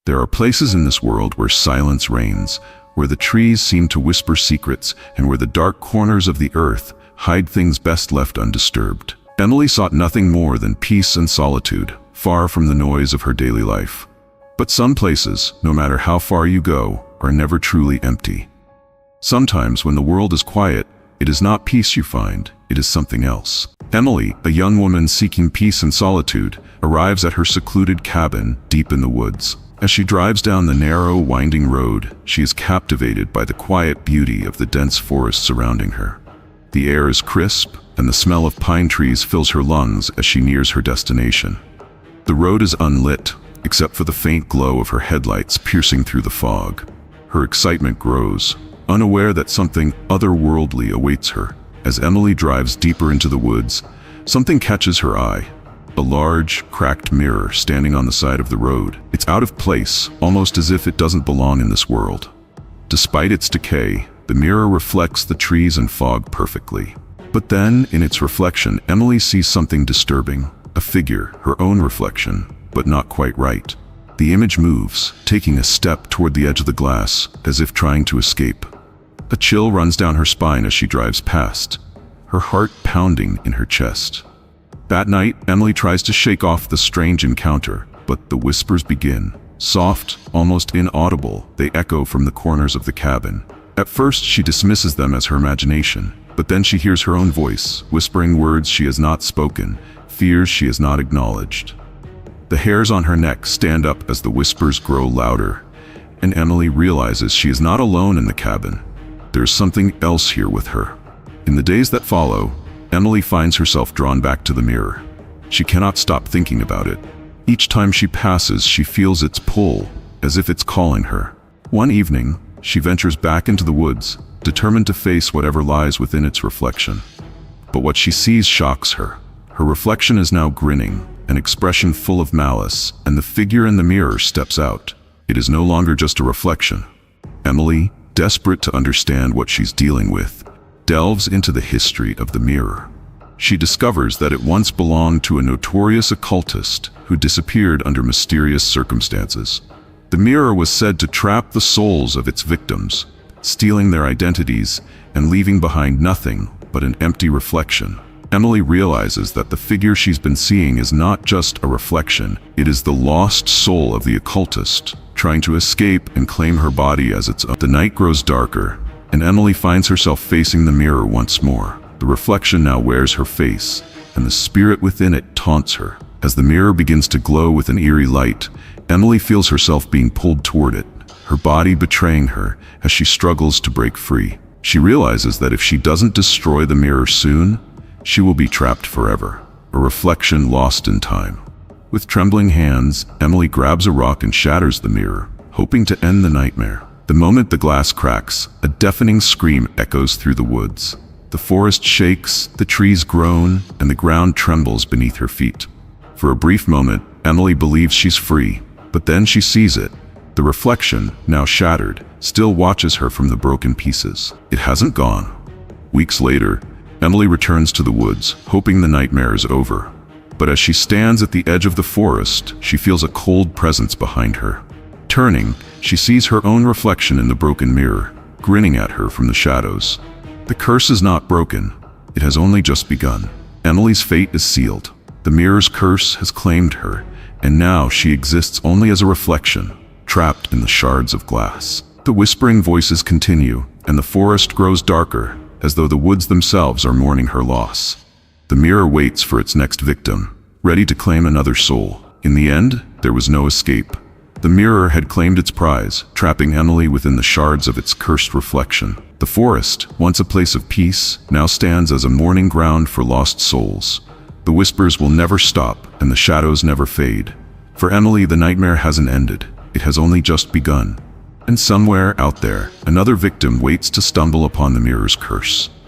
There are places in this world where silence reigns, where the trees seem to whisper secrets, and where the dark corners of the earth hide things best left undisturbed. Emily sought nothing more than peace and solitude, far from the noise of her daily life. But some places, no matter how far you go, are never truly empty. Sometimes when the world is quiet, it is not peace you find, it is something else. Emily, a young woman seeking peace and solitude, arrives at her secluded cabin deep in the woods. As she drives down the narrow, winding road, she is captivated by the quiet beauty of the dense forest surrounding her. The air is crisp, and the smell of pine trees fills her lungs as she nears her destination. The road is unlit, except for the faint glow of her headlights piercing through the fog. Her excitement grows, unaware that something otherworldly awaits her. As Emily drives deeper into the woods, something catches her eye. A large, cracked mirror standing on the side of the road. It's out of place, almost as if it doesn't belong in this world. Despite its decay, the mirror reflects the trees and fog perfectly. But then, in its reflection, Emily sees something disturbing. A figure, her own reflection, but not quite right. The image moves, taking a step toward the edge of the glass, as if trying to escape. A chill runs down her spine as she drives past, her heart pounding in her chest. That night, Emily tries to shake off the strange encounter, but the whispers begin. Soft, almost inaudible, they echo from the corners of the cabin. At first, she dismisses them as her imagination, but then she hears her own voice, whispering words she has not spoken, fears she has not acknowledged. The hairs on her neck stand up as the whispers grow louder, and Emily realizes she is not alone in the cabin. There's something else here with her. In the days that follow, Emily finds herself drawn back to the mirror. She cannot stop thinking about it. Each time she passes, she feels its pull, as if it's calling her. One evening, she ventures back into the woods, determined to face whatever lies within its reflection. But what she sees shocks her. Her reflection is now grinning, an expression full of malice, and the figure in the mirror steps out. It is no longer just a reflection. Emily, desperate to understand what she's dealing with, delves into the history of the mirror. She discovers that it once belonged to a notorious occultist who disappeared under mysterious circumstances. The mirror was said to trap the souls of its victims, stealing their identities and leaving behind nothing but an empty reflection. Emily realizes that the figure she's been seeing is not just a reflection, it is the lost soul of the occultist, trying to escape and claim her body as its own. The night grows darker, and Emily finds herself facing the mirror once more. The reflection now wears her face, and the spirit within it taunts her. As the mirror begins to glow with an eerie light, Emily feels herself being pulled toward it, her body betraying her as she struggles to break free. She realizes that if she doesn't destroy the mirror soon, she will be trapped forever, a reflection lost in time. With trembling hands, Emily grabs a rock and shatters the mirror, hoping to end the nightmare. The moment the glass cracks, a deafening scream echoes through the woods. The forest shakes, the trees groan, and the ground trembles beneath her feet. For a brief moment, Emily believes she's free, but then she sees it. The reflection, now shattered, still watches her from the broken pieces. It hasn't gone. Weeks later, Emily returns to the woods, hoping the nightmare is over. But as she stands at the edge of the forest, she feels a cold presence behind her. Turning, she sees her own reflection in the broken mirror, grinning at her from the shadows. The curse is not broken. It has only just begun. Emily's fate is sealed. The mirror's curse has claimed her, and now she exists only as a reflection, trapped in the shards of glass. The whispering voices continue, and the forest grows darker, as though the woods themselves are mourning her loss. The mirror waits for its next victim, ready to claim another soul. In the end, there was no escape. The mirror had claimed its prize, trapping Emily within the shards of its cursed reflection. The forest, once a place of peace, now stands as a mourning ground for lost souls. The whispers will never stop, and the shadows never fade. For Emily, the nightmare hasn't ended. It has only just begun. And somewhere out there, another victim waits to stumble upon the mirror's curse.